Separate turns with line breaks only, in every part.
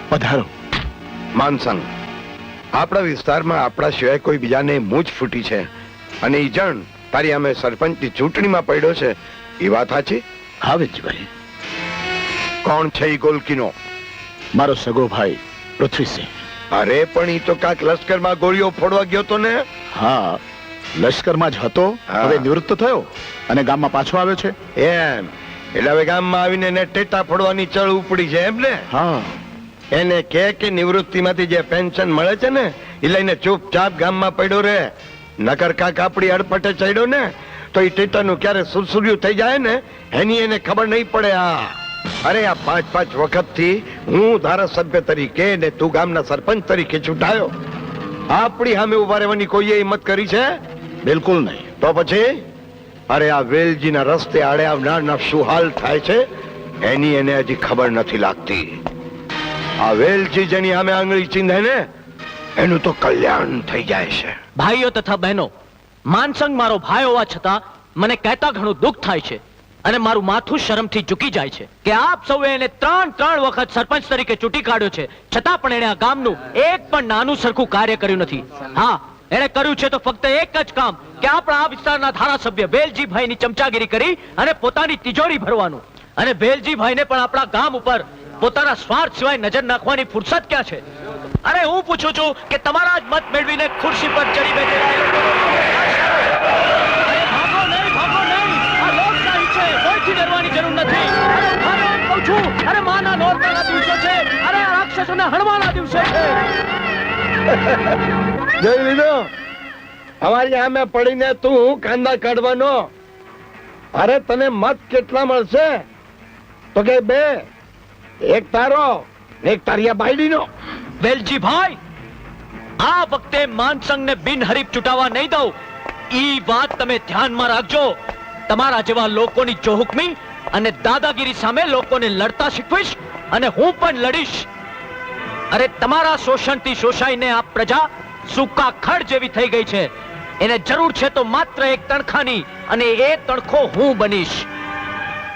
પધારો.
માનસંગ, આપણા વિસ્તારમાં આપણા સિવાય કોઈ બીજાને મૂંછ ફૂટી છે અને ઈ જણ તારી અમે સરપંચની ચૂંટણીમાં પડ્યો છે, એ વાત સાચી?
હા વેલજીભાઈ.
કોણ છે ઈ ગોલકીનો?
મારો સગો ભાઈ પૃથ્વીસિંહ.
અરે પણ ઈ તો કાક લશ્કરમાં ગોળીઓ ફોડવા ગયો તો ને?
હા, લશ્કરમાં જ હતો, હવે નિવૃત્ત થયો અને ગામમાં પાછો આવ્યો છે.
એમ? એટલે હવે ગામમાં આવીને એને ટેટા ફોડવાની ચળ ઉપડી છે એમ ને?
હા.
એને કે નિવૃત્તિમાંથી જે પેન્શન મળે છે ને એ લઈને ચૂપચાપ ગામમાં પડ્યો રે. નકર કાક આપડી અડપટે ચડ્યો ને તો એ ટેટાનું ક્યારે સુરસુર્યું થઈ જાય ને એની એને ખબર નહીં પડે. અરે આ 5-5 વખતથી હું ધારાસભ્ય તરીકે ને તું ગામના સરપંચ તરીકે ચૂંટાયો, આપણી સામે ઉભા રહેવાની કોઈએ હિંમત કરી છે?
બિલકુલ નહીં.
તો પછી અરે આ વેલજીના રસ્તે આડે આવનારના શું હાલ થાય છે એની એને હજી ખબર નથી લાગતી. આ વેલજી જેની સામે આંગળી ચીંધે ને એનું તો કલ્યાણ થઈ જાય છે.
ભાઈઓ તથા બહેનો, માનસંગ મારો ભાઈ હોવા છતાં મને કહેતા ઘણું દુઃખ થાય છે અને મારું માથું શરમથી ઝૂકી જાય છે કે આપ સૌએ એને 3 વખત સરપંચ તરીકે ચૂંટી કાઢ્યો છે, છતાં પણ એને આ ગામનું એક પણ નાનું સરખું કાર્ય કર્યું નથી. હા, એને કર્યું છે તો ફક્ત એક જ કામ કે આપણા આ વિસ્તારના ધારાસભ્ય વેલજીભાઈની ચમચાગીરી કરી અને પોતાની તિજોરી ભરવાનું. અને વેલજીભાઈને પણ આપણા ગામ ઉપર પોતાના સ્વાર્થ સિવાય નજર નાખવાની ફુરસત ક્યાં છે? અરે હું પૂછું છું કે તમારા જ મત મેળવીને ખુરશી પર ચડી બેઠેલા એ લોકોનો ભાગો નહીં, આ લોકશાહી છે, કોઈથી ડરવાની જરૂર નથી. અરે ભાગો એમ કહું છું. અરે માના નોરતાના દિવસો છે, અરે આ રાક્ષસોને હણવાના દિવસો છે.
જોઈ લીધો? અમારી સામે પડીને તું કાંદા કાઢવાનો. અરે તને મત કેટલા મળશે? તો કે 2, એક તારો એક તારી બાયડીનો.
વેલજીભાઈ, આ વખતે માનસંગને બિનહરીફ ચૂંટાવા નહીં દઉં, ઈ વાત તમે ધ્યાનમાં રાખજો. તમારા જેવા લોકોની જોહુકમી અને દાદાગીરી સામે લોકોને લડતા શીખવીશ અને હું પણ લડીશ. અરે તમારા શોષણથી શોષાઈને આ પ્રજા સૂકા ખડ જેવી થઈ ગઈ છે. એને જરૂર છે તો માત્ર એક તણખાની, અને એ તણખો હું બનીશ.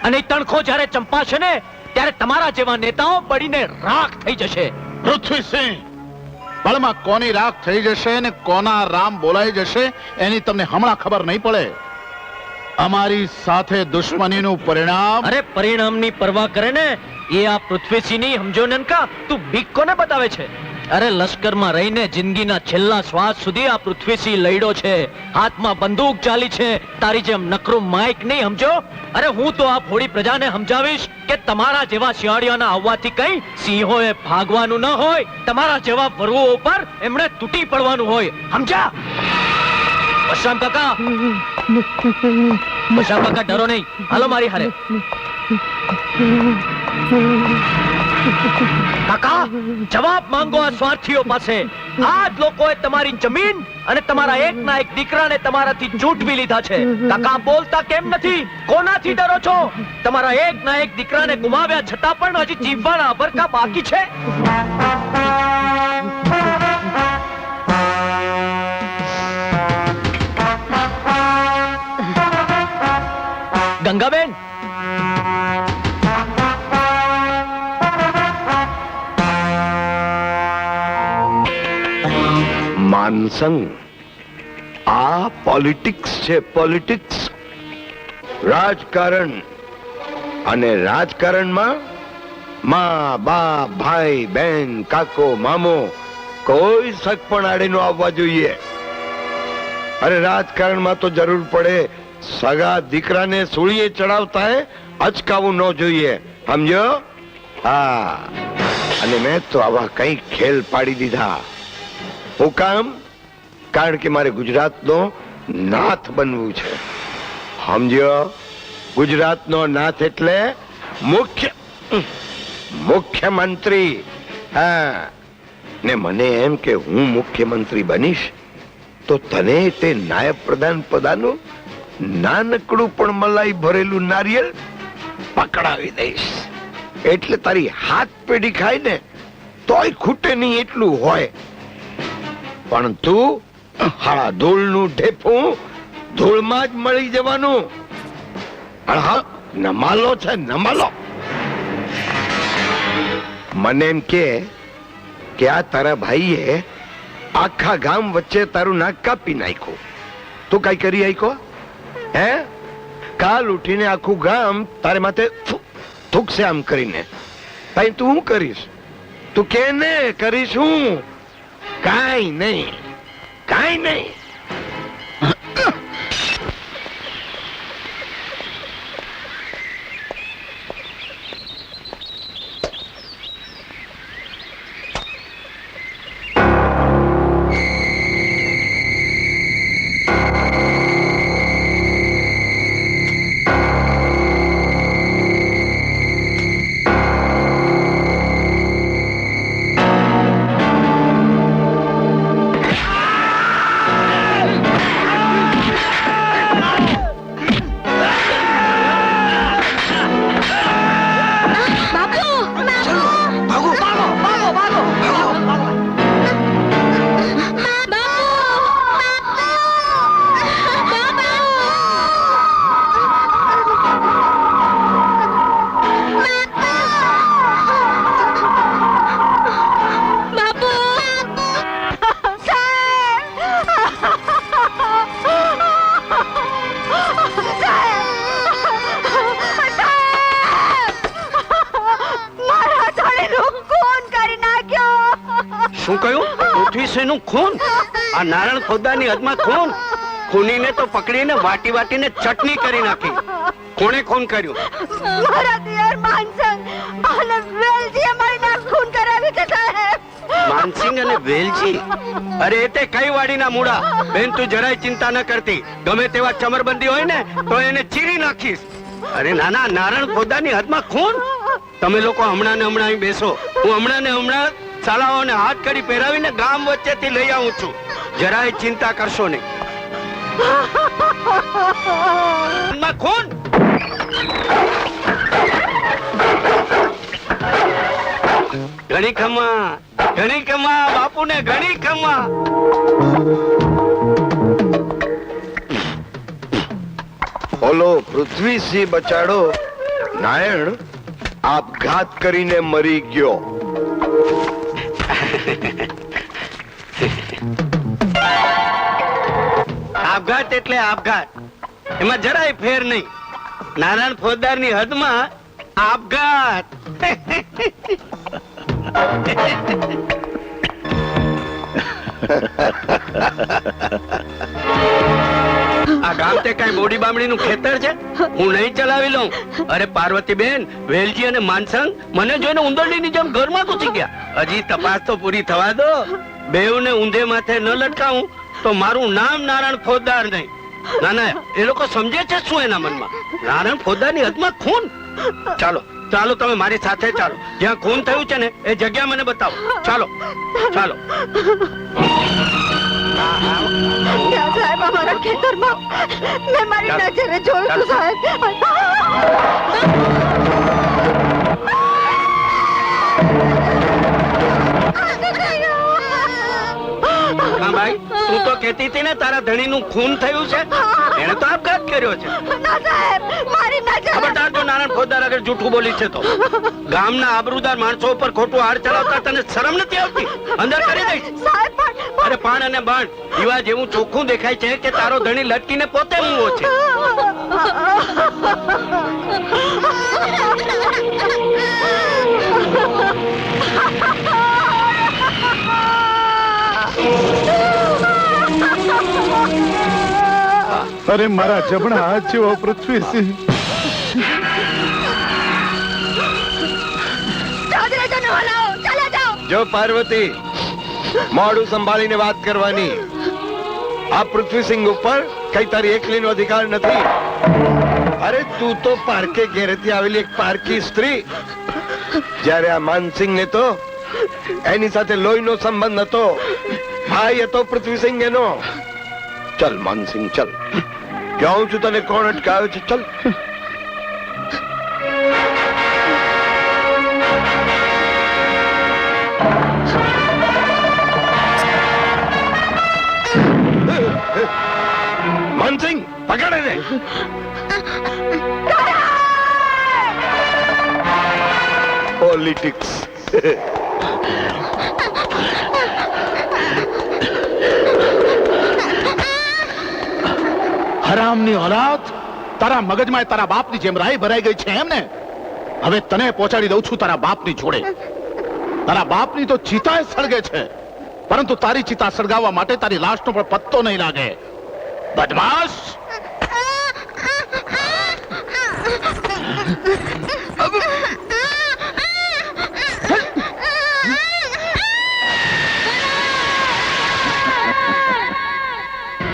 અને એ તણખો જ્યારે ચંપાશે ને ત્યારે તમારા જેવા નેતાઓ બળીને રાખ થઈ જશે.
પૃથ્વીસિંહ, પળમાં કોની રાખ થઈ જશે ને કોના રામ બોલાઈ જશે એની તમને હમણાં ખબર નહીં પડે. અમારી સાથે દુશ્મનીનું પરિણામ.
અરે પરિણામની પરવા કરે ને એ આ પૃથ્વીસિંહની સમજો નનકા, તું બીક કોને બતાવે છે? અરે લશ્કરમાં રહીને જિંદગીના છેલ્લા શ્વાસ સુધી આ પૃથ્વીસિંહ લડ્યો છે, હાથમાં બંદૂક ચાલી છે. તારી જેમ નકરું માઇક નહીં, સમજો? અરે હું તો આ ભોળી પ્રજાને સમજાવીશ કે તમારા જેવા શિયાળિયાના આવવાથી કઈ સિંહોએ ભાગવાનું ન હોય, તમારા જેવા વરુઓ ઉપર એમણે તૂટી પડવાનું હોય, સમજ્યા? બશરામ કાકા, ડરો નહીં, હાલો મારી હારે. કાકા, જવાબ માંગો આ સ્વાર્થીઓ પાસે. આ જ લોકોએ તમારી જમીન અને તમારા એકના એક દીકરાને તમારાથી ચૂંટવી લીધા છે. કાકા, બોલતા કેમ નથી? કોનાથી ડરો છો? તમારા એકના એક દીકરાને ગુમાવ્યા છતાં પણ હજી જીવવાના અભરકા બાકી છે. ગંગાબેન,
માનસંગ, આ પોલિટિક્સ છે, પોલિટિક્સ, રાજકારણ. અને રાજકારણમાં માં, બાપ, ભાઈ, બહેન, કાકો, મામો કોઈ શક પણ આડે ન આવવા જોઈએ. અરે રાજકારણમાં તો જરૂર પડે સગા દીકરાને સૂળીએ ચડાવતા અચકાવું ન જોઈએ, સમજો? હા, અને મેં તો આવા કઈ ખેલ પાડી દીધા. હું કામ? કારણ કે મારે ગુજરાતનો નાથ બનવું છે, સમજ્યો? ગુજરાતનો નાથ એટલે મુખ્યમંત્રી. હા, ને મને એમ કે હું મુખ્યમંત્રી બનીશ તો તને તે નાયબ પ્રધાન પદાનું નાનકડું પણ મલાઈ ભરેલું નારિયેળ પકડાવી દઈશ. એટલે તારી હાથ પેઢી ખાય ને તોય ખૂટે નહીં એટલું હોય. પણ તું હાળા ધૂળનું ઢેફું ધૂળમાં જ મળી જવાનું. નમાલો છે, નમાલો. મને એમ કે કે આ તારા ભાઈએ આખા ગામ વચ્ચે તારું નાક કાપી નાખ્યું. તું કઈ કરી આયકો? હે? કાલ ઉઠીને આખું ગામ તારે માથે થૂકશે આમ કરીને. ભાઈ તું શું કરીશ? તું કે ને કરીશ હું? કાઈ નહીં, કાઈ નહીં.
શું કહ્યું? પૃથ્વીસિંહનું ખૂન? આ નારાયણ ખોદાની હદમાં ખૂન? ખૂનીને તો પકડીને વાટી વાટીને ચટણી કરી નાખી. કોણે ખૂન કર્યું?
મારા દિયર માનસંગ અને વેલજીએ મળીને ખૂન કરાવ્યું છે સાહેબ.
માનસિંગ અને વેલજી? અરે એ તે કઈ વાડીના મૂળા? બેન તું જરાય ચિંતા ન કરતી. ગમે તેવા ચમરબંધી હોય ને તો એને ચીરી નાખીશ. અરે નાના, નારાયણ ખોદાની હદમાં ખૂન? તમે લોકો હમણાં ને હમણાં અહીં બેસો. હું હમણાં ને હમણાં સાલાઓને હાથ કડી પહેરાવીને ગામ વચ્ચેથી લઈ આવું છું. જરાય ચિંતા કરશો નહીં. ખૂન? ઘણી ખમા, ઘણી ખમા, બાપુને ઘણી ખમા.
ઓલો પૃથ્વીસિંહ બચાડો નારાયણ આપઘાત કરીને મરી ગયો.
આપઘાત એટલે આપઘાત, એમાં જરાય ફેર નહીં. નારાયણ ફોજદારની હદમાં આપઘાત. આ ગામ તે કઈ બોડી બામણીનું ખેતર છે? હું નહીં ચલાવી લઉં. અરે પાર્વતી બેન, વેલજી અને માનસંગ મને જોઈને ઉંદરડીની જેમ ઘરમાં ઘૂસી ગયા. હજી તપાસ તો પૂરી થવા દો. બેઉને ઊંધે માથે ન લટકાવું તો મારું નામ નારાયણ ફોજદાર નહીં. ના ના, એ લોકો સમજે છે શું એના મનમાં? નારાયણ ફોજદારની હદમાં ખૂન? ચાલો ચાલો, તમે મારી સાથે ચાલો. જ્યાં ખૂન થયું છે ને એ જગ્યા મને બતાવો. ચાલો ચાલો.
ત્યાં સાહેબ અમારા ખેતરમાં મેં મારી નજરે જોયું હતું સાહેબ.
હા ભાઈ, તું તો કહેતી હતી ને તારા ધણીનું ખૂન થયું છે. એને તો આપઘાત કર્યો છે.
ના સાહેબ, મારી નજરે.
ખબરદાર જો નારાયણ ફોજદાર આગળ જૂઠું બોલી છે તો ગામના આબરૂદાર માણસો ઉપર ખોટું હાર ચલાવતા તને શરમ નથી આવતી? અંદર કરી દઈશ.
સાહેબ પણ
અરે પાણ અને બાણ દીવા જેવું ચોખ્ખું દેખાય છે કે તારો ધણી લટકીને પોતે મૂવો છે.
અરે મારા જમણા હાથ જેવો પૃથ્વીસિંહ.
ચૌધરીજીને હલાવો, ચાલે જાઓ.
જો પાર્વતી, મોઢું સંભાળીને વાત કરવાની. આ પૃથ્વીસિંહ ઉપર કઈ તારી એકલીનો અધિકાર નથી. અરે તું તો પારકે ઘેરેથી આવેલી એક પારકી સ્ત્રી. જ્યારે આ માનસિંહ ને તો એની સાથે લોહીનો સંબંધ હતો. ભાઈ હતો પૃથ્વીસિંહ એનો. ચલ માનસિંહ ચલ, કહું છું તને કોણ અટકાવે છે? ચલ. માનસિંહ પકડ એને. પોલિટિક્સ
હરામની ઓલાદ, તારા મગજમાં તારા બાપની જેમ રાઈ ભરાઈ ગઈ છે એમ ને? હવે તને પહોંચાડી દઉં છું તારા બાપની જોડે. તારા બાપની તો ચિતા સળગે છે, પરંતુ તારી ચિતા સળગાવવા માટે તારી લાશનો પણ પત્તો નહીં લાગે. બદમાશ!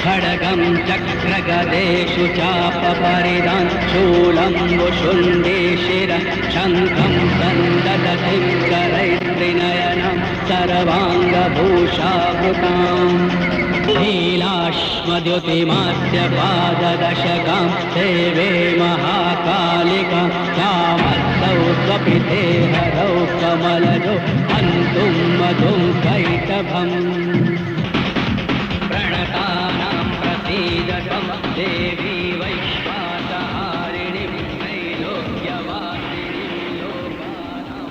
खड्गं चक्रगदेषु चापपरिदां शूलं वुशुण्डे शिरः शङ्खं सन्ददतिं करैस्त्रिनयनं सर्वाङ्गभूषावृताम् नीलाश्मद्युतिमास्य पाददशकां सेवे महाकालिकां श्यामस्तौ स्वपिते हरौ कमलजो हन्तुं मधुं कैटभम् प्रणतानां प्रसीदकं देवी वैश्वासहारिणीं त्रैलोक्यवासिनीं लोकानां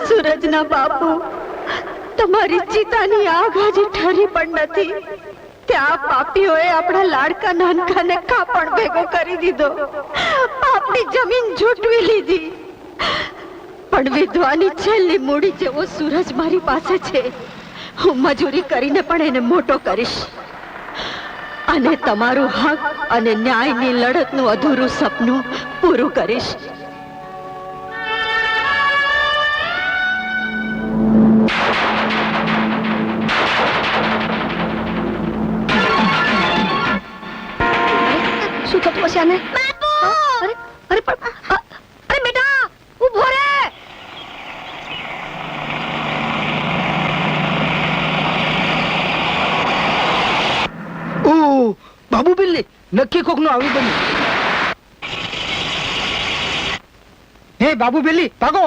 સૂરજના બાપુ, તમારી ચિતાની આગ હજી ઠરી પણ નથી. ત્યાં પાપીઓએ આપણા લાડકા નાનકાને કાપડ ભેગો કરી દીધો, આપણી જમીન ઝૂંટવી લીધી. પણ વિધવાની છેલ્લી મૂડી જેવો સૂરજ મારી પાસે છે. હું મજૂરી કરીને પણ એને મોટો કરીશ અને તમારું હક અને ન્યાયની લડતનું અધૂરું સપનું પૂરું કરીશ. શું થતું હશે આને? અરે અરે પણ અરે બેટા ઊભો રે.
બાબુ બિલ્લી નક્કી કોક નું આવી બન્યું. હે બાબુ બિલ્લી ભાગો.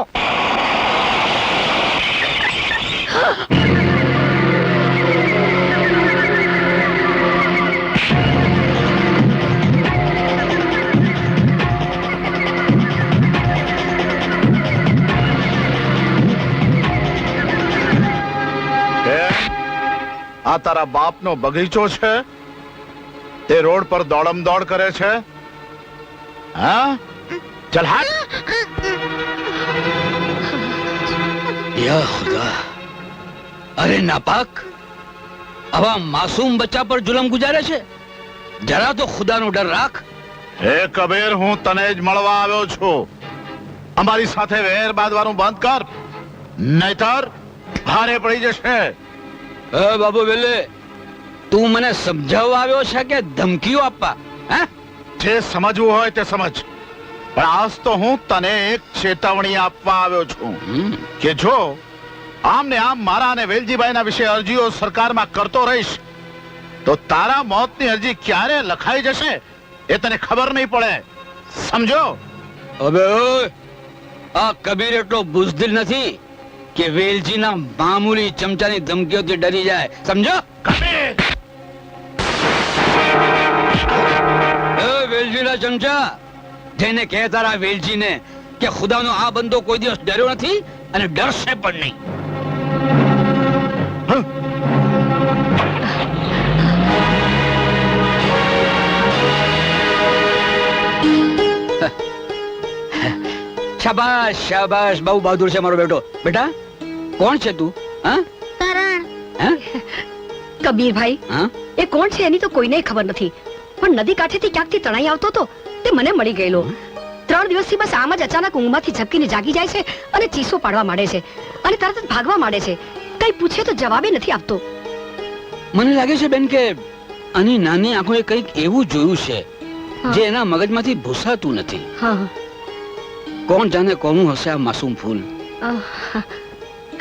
આ તારા બાપનો બગીચો છે? તે રોડ પર દોડમ દોડ કરે છે? હા, ચલ હાટ.
યા ખુદા, અરે નાપાક, આવા માસૂમ બચ્ચા પર જુલમ ગુજારે છે. જરા તો ખુદાનો ડર રાખ.
હે કબીર, હું તને જ મળવા આવ્યો છું. અમારી સાથે વેર બાંધવાનું બંધ કર, નહીતર ભારે પડી જશે.
બાબુ બેલે, તું મને સમજાવવા આવ્યો છે કે ધમકીઓ આપવા? હે,
જે સમજવું હોય તે સમજ, પણ આજ તો હું તને એક ચેતવણી આપવા આવ્યો છું કે જો આમ ને આમ મારા અને વેલજીભાઈના વિશે અરજીઓ સરકારમાં કરતો રહીશ તો તારા મોતની અરજી ક્યારે લખાઈ જશે એ તને ખબર નહીં પડે. સમજો?
અબે ઓય, આ કબીર એટલો બુઝદિલ નથી કે વેલજીના મામૂલી ચમચાની ધમકીઓથી ડરી જાય. સમજો?
કબીર!
એ વેલજીના ચમચા, જઈને કહે તારા વેલજીને કે ખુદાનો આ બંદો કોઈ દિવસ ડર્યો નથી અને ડરશે પણ નહીં. શાબાશ શાબાશ, બહુ બહાદુર છે મારો બેટો. બેટા, કોણ છે તું? હા, હા?
કબીરભાઈ,
હા?
એ કોણ છે એની તો કોઈને ખબર નથી, પણ નદી કાંઠેથી ક્યાંકથી તણાઈ આવતો હતો તે મને મળી ગયેલો. 3 દિવસથી બસ આમ જ અચાનક ઊંઘમાંથી ઝબકીને જાગી જાય છે અને ચીસો પાડવા માંડે છે અને તરત જ ભાગવા માંડે છે. કઈ પૂછે તો જવાબે નથી આપતો.
મને લાગે છે બેન કે આની નાની આંખોએ કંઈક એવું જોયું છે જે એના મગજમાંથી ભૂસાતું નથી.
હા,
કોણ જાણે કોનું હશે આ માસૂમ ફૂલ?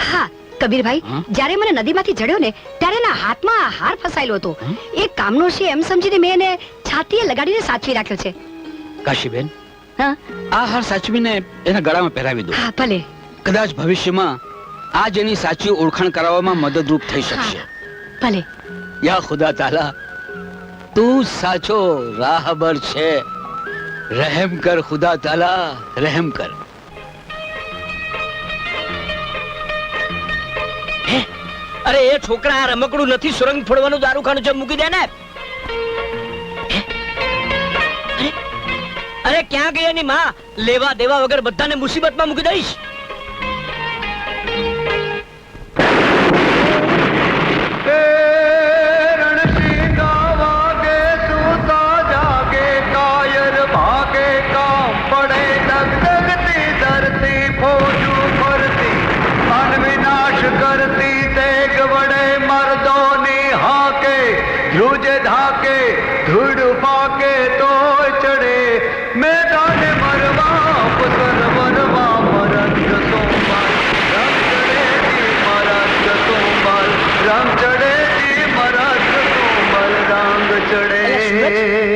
હા કબીરભાઈ,
હા?
જ્યારે મને નદીમાંથી જડ્યો ને ત્યારે એના હાથમાં આ હાર ફસાયેલો હતો. એ કામનો છે એમ સમજીને મેં એને છાતીએ લગાડીને સાચવી રાખ્યો છે.
કાશીબેન,
હા
આ હાર સાચવીને એના ગળામાં પહેરાવી દો.
હા ભલે.
કદાચ ભવિષ્યમાં આ જેની સાચી ઓળખાણ કરાવવામાં મદદરૂપ થઈ શકશે.
ભલે.
યા ખુદા તાલા, તું સાચો રાહબર છે. રહેમ કર ખુદા તાલા, રહેમ કર.
અરે એ છોકરા આ રમકડું નથી, સુરંગ ફોડવાનું દારૂખાનું છે, મૂકી દે ને. અરે ક્યાં ગઈ એની માં? લેવા દેવા વગર બધાને મુસીબતમાં મૂકી દઈશ.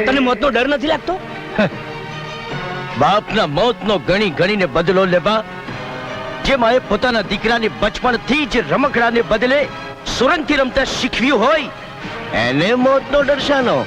તને મોતનો ડર નથી લાગતો? બાપના મોતનો ગણી ગણીને બદલો લેવા જે માએ પોતાના દીકરાની બચપણથી જ રમકડાને બદલે સુરંગથી રમતા શીખવ્યું હોય એને મોતનો ડર શાનો?